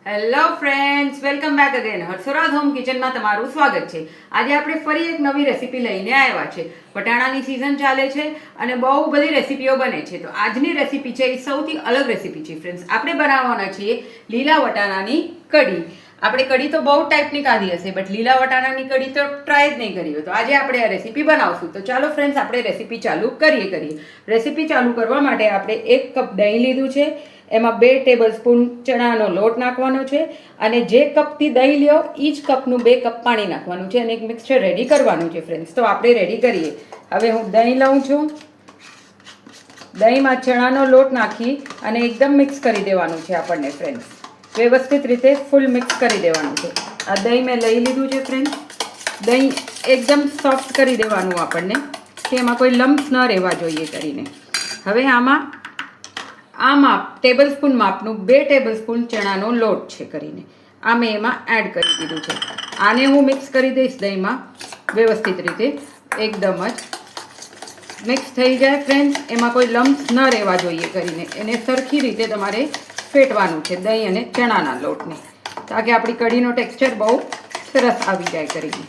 Hello friends, welcome back again. Harshraj home કિચનમાં તમારું સ્વાગત છે. આજે આપણે ફરી એક નવી રેસીપી લઈને આવ્યા છે. વટાણાની સિઝન ચાલે છે અને બહુ બધી રેસીપીઓ બને છે. તો આજની રેસીપી છે એ સૌથી અલગ રેસીપી છે ફ્રેન્ડ્સ. આપણે બનાવવાના છીએ લીલા વટાણાની કઢી. આપણે કઢી તો બહુ ટાઈપની ખાધી હશે, બટ લીલા વટાણાની કઢી તો ટ્રાય જ નહીં કરી હોય. તો આજે આપણે આ રેસીપી બનાવશું. તો ચાલો ફ્રેન્ડ્સ, આપણે રેસીપી ચાલુ કરીએ. રેસીપી ચાલુ કરવા માટે આપણે 1 કપ દહીં લીધું છે. એમાં 2 ટેબલસ્પૂન ચણાનો લોટ નાખવાનો છે અને જે કપથી દહીં લ્યો એ જ કપનું 2 કપ પાણી નાખવાનું છે અને એક મિક્સચર રેડી કરવાનું છે ફ્રેન્ડ્સ. તો આપણે રેડી કરીએ. હવે હું દહીં લઉં છું. દહીંમાં ચણાનો લોટ નાખી અને એકદમ મિક્સ કરી દેવાનું છે આપણને ફ્રેન્ડ્સ. વ્યવસ્થિત રીતે ફૂલ મિક્સ કરી દેવાનું છે. આ દહીં મેં લઈ લીધું છે ફ્રેન્ડ્સ. દહીં એકદમ સોફ્ટ કરી દેવાનું આપણને, કે એમાં કોઈ લમ્સ ન રહેવા જોઈએ કરીને. હવે આમાં આ માપ ટેબલસ્પૂન માપનું 2 ટેબલસ્પૂન ચણાનો લોટ છે કરીને આ મેં એમાં એડ કરી દીધું છે. આને હું મિક્સ કરી દઈશ દહીંમાં વ્યવસ્થિત રીતે. એકદમ જ મિક્સ થઈ જાય ફ્રેન્ડ્સ. એમાં કોઈ લમ્સ ન રહેવા જોઈએ કરીને એને સરખી રીતે તમારે ફેટવાનું છે દહીં અને ચણાના લોટને, તાકે આપણી કઢીનો ટેક્સચર બહુ સરસ આવી જાય કરીને.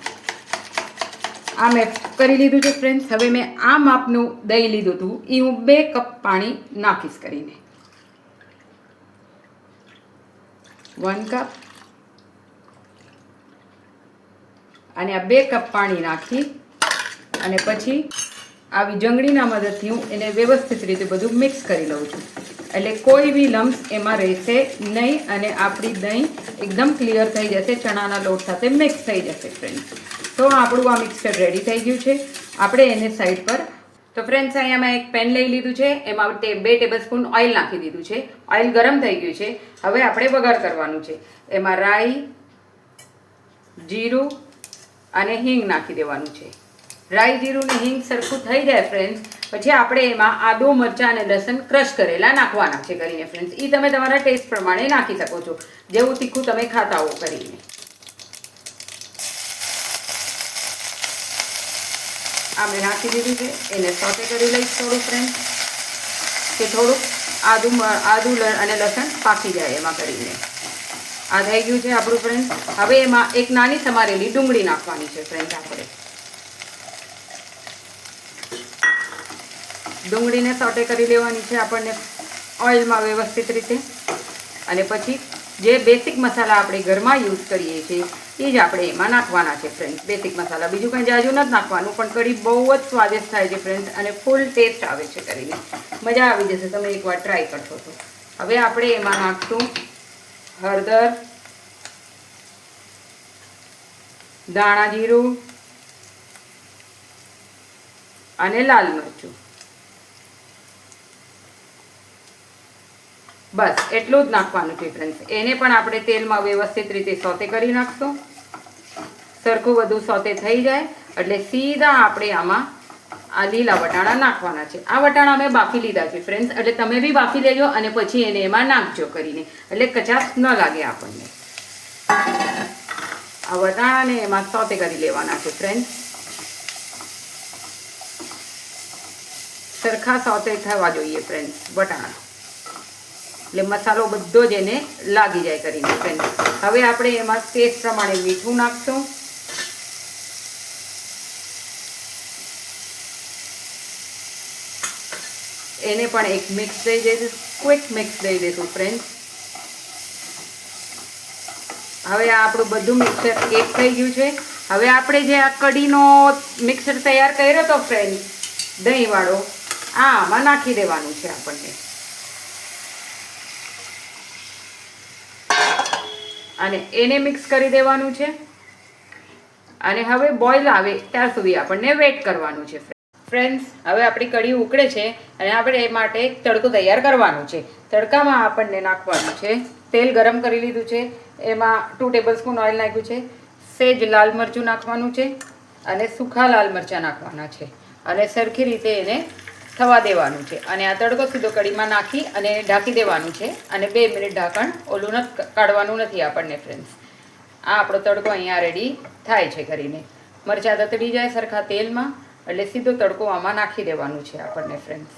આ મેં કરી લીધું છે ફ્રેન્ડ્સ. હવે મેં આ માપનું દહીં લીધું હતું એ હું 2 કપ પાણી નાખીશ કરીને. 1 કપ અને આ 2 કપ પાણી નાખી અને પછી આવી જંગળીના મદદથી હું એને વ્યવસ્થિત રીતે બધું મિક્સ કરી લઉં છું. એટલે કોઈ બી લમ્સ એમાં રહેશે નહીં અને આપણી દહીં એકદમ ક્લિયર થઈ જશે, ચણાના લોટ સાથે મિક્સ થઈ જશે ફ્રેન્ડ્સ. તો આપણું આ મિક્સચર રેડી થઈ ગયું છે. આપણે એને સાઈડ પર. તો ફ્રેન્ડ્સ, અહીંયા મેં એક પેન લઈ લીધું છે. એમાં 2 ટેબલસ્પૂન ઓઇલ નાખી દીધું છે. ઓઇલ ગરમ થઈ ગયું છે. હવે આપણે વઘાર કરવાનું છે. એમાં રાઈ, જીરું અને હિંગ નાખી દેવાનું છે. રાઈ, જીરું ને હિંગ સરખું થઈ જાય ફ્રેન્ડ્સ, પછી આપણે એમાં આદુ, મરચાં અને લસણ ક્રશ કરેલા નાખવાના છે કરીને ફ્રેન્ડ્સ. એ તમે તમારા ટેસ્ટ પ્રમાણે નાખી શકો છો, જેવું તીખું તમે ખાતા હો કરીને. આ મેં નાખી દીધું છે. એને સોતે કરી લઈશ થોડું ફ્રેન્ડ્સ, કે થોડુંક આદુ અને લસણ પાકી જાય એમાં કરીને. આ થઈ ગયું છે આપણું ફ્રેન્ડ્સ. હવે એમાં એક નાની સમારેલી ડુંગળી નાખવાની છે ફ્રેન્ડ્સ. આપણે ડુંગળીને સોટે કરી લેવાની છે આપણને ઓઇલમાં વ્યવસ્થિત રીતે. અને પછી જે બેસિક મસાલા આપણે ઘરમાં યુઝ કરીએ છીએ એ જ આપણે એમાં નાખવાના છે ફ્રેન્ડ્સ. બેસિક મસાલા, બીજું કંઈ જાજુ નથી નાખવાનું, પણ કઢી બહુ જ સ્વાદિષ્ટ થાય છે ફ્રેન્ડ્સ અને ફૂલ ટેસ્ટ આવે છે કરીને. મજા આવી જશે, તમે એકવાર ટ્રાય કરશો તો. હવે આપણે એમાં નાખશું હળદર, ધાણા જીરું અને લાલ મરચું. બસ એટલું જ નાખવાનું છે ફ્રેન્ડ્સ. એને પણ આપણે તેલમાં વ્યવસ્થિત રીતે સોતે કરી નાખશું. સરખું બધું સોતે થઈ જાય એટલે સીધા આપણે આમાં આ લીલા વટાણા નાખવાના છે. આ વટાણા મેં બાફી લીધા છે ફ્રેન્ડ્સ, એટલે તમે બી બાફી લેજો અને પછી એને એમાં નાખજો કરીને, એટલે કચાશ ન લાગે આપણને. આ વટાણાને એમાં સોતે કરી લેવાના છે ફ્રેન્ડ્સ. સરખા સોતે થવા જોઈએ ફ્રેન્ડ્સ વટાણા, એટલે મસાલો બધો જ એને લાગી જાય કરીને ફ્રેન્ડ્સ. હવે આપણે એમાં ટેસ્ટ પ્રમાણે મીઠું નાખશું. એને પણ એક મિક્સ દઈ દઈશું, ક્વિક મિક્સ દઈ દઈશું ફ્રેન્ડ્સ. હવે આ આપણું બધું મિક્સર એક થઈ ગયું છે. હવે આપણે જે આ કઢીનો મિક્સર તૈયાર કર્યો હતો ફ્રેન્ડ્સ દહીંવાળો, આમાં નાખી દેવાનું છે આપણને અને એને મિક્સ કરી દેવાનું છે. અને હવે બોઇલ આવે ત્યાર સુધી આપણને વેઇટ કરવાનું છે ફ્રેન્ડ્સ. હવે આપણી કઢી ઉકળે છે અને આપણે એ માટે એક તડકો તૈયાર કરવાનું છે. તડકામાં આપણને નાખવાનું છે તેલ. ગરમ કરી લીધું છે, એમાં 2 ટેબલસ્પૂન ઓઇલ નાખ્યું છે. સેજ લાલ મરચું નાખવાનું છે અને સૂખા લાલ મરચાં નાખવાના છે અને સરખી રીતે એને થવા દેવાનું છે. અને આ તડકો સીધો કઢીમાં નાખી અને ઢાંકી દેવાનું છે અને 2 મિનિટ ઢાંકણ ઓલું કાઢવાનું નથી આપણને ફ્રેન્ડ્સ. આ આપણો તડકો અહીંયા રેડી થાય છે કરીને. મરચાં તતડી જાય સરખા તેલમાં એટલે સીધો તડકો આમાં નાખી દેવાનું છે આપણને ફ્રેન્ડ્સ.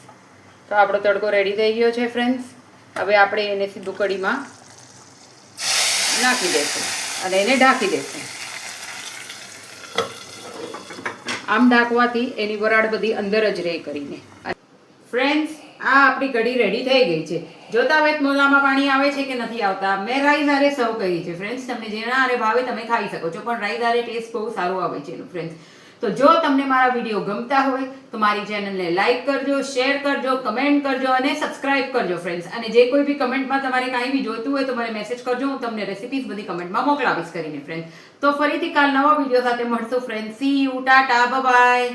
તો આપણો તડકો રેડી થઈ ગયો છે ફ્રેન્ડ્સ. હવે આપણે એને સીધું કઢીમાં નાખી દઈશું અને એને ઢાંકી દઈશું. આમ ઢાંકવાથી એની વરાળ બધી અંદર જ રહે કરીને. ફ્રેન્ડ્સ, આ આપણી કઢી રેડી થઈ ગઈ છે. જોતા હોય મોઢામાં પાણી આવે છે કે નથી આવતા. મેં રાઈસ હારે સર્વ કરી છે ફ્રેન્ડ્સ. તમને જેના હારે ભાવે તમે ખાઈ શકો છો, પણ રાઈસ હારે ટેસ્ટ બહુ સારો આવે છે એનું ફ્રેન્ડ્સ. તો જો તમને મારા વિડીયો ગમતા હોય તો મારી ચેનલને લાઈક કરજો, શેર કરજો, કમેન્ટ કરજો અને સબસ્ક્રાઇબ કરજો ફ્રેન્ડ્સ. અને જે કોઈ બી કમેન્ટમાં તમારે કાંઈ બી જોઈતું હોય તો મને મેસેજ કરજો, હું તમને રેસિપીઝ બધી કમેન્ટમાં મોકલાવીશ કરીને ફ્રેન્ડ્સ. તો ફરીથી કાલ નવા વિડીયો સાથે મળશું friends. C you, Tata, bye bye.